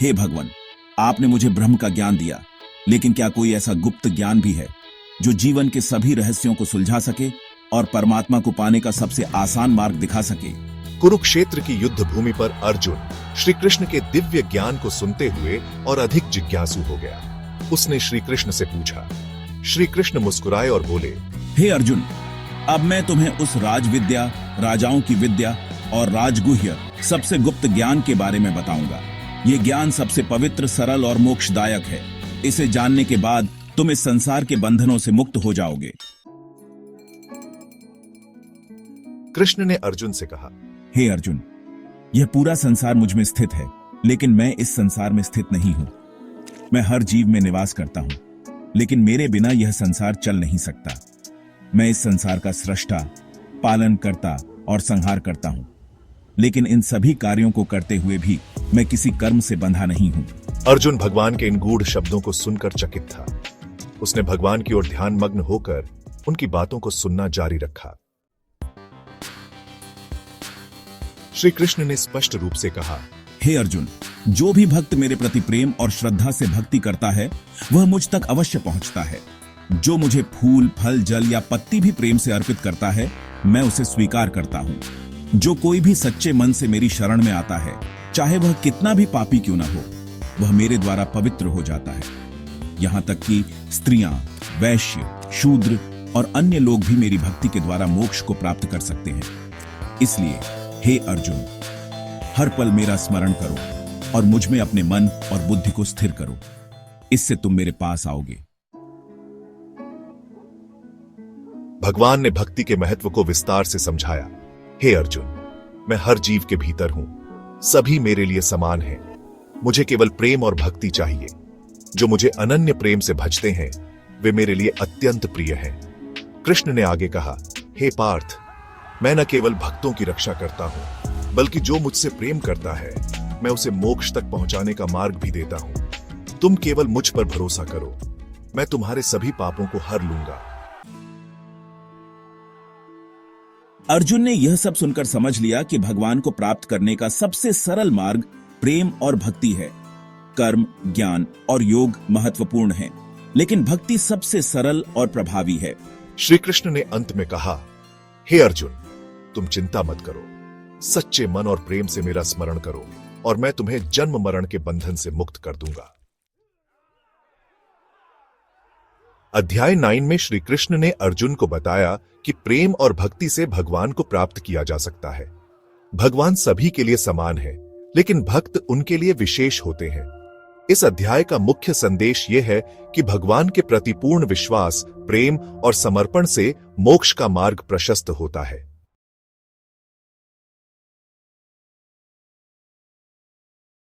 हे भगवान, आपने मुझे ब्रह्म का ज्ञान दिया, लेकिन क्या कोई ऐसा गुप्त ज्ञान भी है जो जीवन के सभी रहस्यों को सुलझा सके और परमात्मा को पाने का सबसे आसान मार्ग दिखा सके? कुरुक्षेत्र की युद्ध भूमि पर अर्जुन श्री कृष्ण के दिव्य ज्ञान को सुनते हुए और अधिक जिज्ञासु हो गया। उसने श्री कृष्ण से पूछा। श्री कृष्ण मुस्कुराए और बोले, हे अर्जुन, अब मैं तुम्हें उस राजविद्या, राजाओं की विद्या और राजगुह्य सबसे गुप्त ज्ञान के बारे में बताऊंगा। ये ज्ञान सबसे पवित्र, सरल और मोक्षदायक है। इसे जानने के बाद तुम इस संसार के बंधनों से मुक्त हो जाओगे। कृष्ण ने अर्जुन से कहा, हे अर्जुन, यह पूरा संसार मुझ में स्थित है, लेकिन मैं इस संसार में स्थित नहीं हूं। मैं हर जीव में निवास करता हूं, लेकिन मेरे बिना यह संसार चल नहीं सकता। मैं इस संसार का सृष्टा, पालन करता और संहार करता हूं, लेकिन इन सभी कार्यों को करते हुए भी मैं किसी कर्म से बंधा नहीं हूं। अर्जुन भगवान के इन गूढ़ शब्दों को सुनकर चकित था। उसने भगवान की ओर ध्यान मग्न होकर उनकी बातों को सुनना जारी रखा। श्री कृष्ण ने स्पष्ट रूप से कहा, हे अर्जुन, जो भी भक्त मेरे प्रति प्रेम और श्रद्धा से भक्ति करता है वह मुझ तक अवश्य पहुंचता है। जो मुझे फूल, फल, जल या पत्ती भी प्रेम से अर्पित करता है, मैं उसे स्वीकार करता हूं। जो कोई भी सच्चे मन से मेरी शरण में आता है, चाहे वह कितना भी पापी क्यों न हो, वह मेरे द्वारा पवित्र हो जाता है। यहां तक कि स्त्रियां, वैश्य, शूद्र और अन्य लोग भी मेरी भक्ति के द्वारा मोक्ष को प्राप्त कर सकते हैं। इसलिए हे अर्जुन, हर पल मेरा स्मरण करो और मुझ में अपने मन और बुद्धि को स्थिर करो। इससे तुम मेरे पास आओगे। भगवान ने भक्ति के महत्व को विस्तार से समझाया। हे अर्जुन, मैं हर जीव के भीतर हूं। सभी मेरे लिए समान हैं। मुझे केवल प्रेम और भक्ति चाहिए। जो मुझे अनन्य प्रेम से भजते हैं, वे मेरे लिए अत्यंत प्रिय हैं। कृष्ण ने आगे कहा, हे पार्थ, मैं न केवल भक्तों की रक्षा करता हूं, बल्कि जो मुझसे प्रेम करता है, मैं उसे मोक्ष तक पहुंचाने का मार्ग भी देता हूं। तुम केवल मुझ पर भरोसा करो, मैं तुम्हारे सभी पापों को हर लूंगा। अर्जुन ने यह सब सुनकर समझ लिया कि भगवान को प्राप्त करने का सबसे सरल मार्ग प्रेम और भक्ति है। कर्म, ज्ञान और योग महत्वपूर्ण हैं, लेकिन भक्ति सबसे सरल और प्रभावी है। श्री कृष्ण ने अंत में कहा, हे अर्जुन, तुम चिंता मत करो। सच्चे मन और प्रेम से मेरा स्मरण करो और मैं तुम्हें जन्म मरण के बंधन से मुक्त कर दूंगा। अध्याय 9 में श्री कृष्ण ने अर्जुन को बताया कि प्रेम और भक्ति से भगवान को प्राप्त किया जा सकता है। भगवान सभी के लिए समान है, लेकिन भक्त उनके लिए विशेष होते हैं। इस अध्याय का मुख्य संदेश यह है कि भगवान के प्रति पूर्ण विश्वास, प्रेम और समर्पण से मोक्ष का मार्ग प्रशस्त होता है।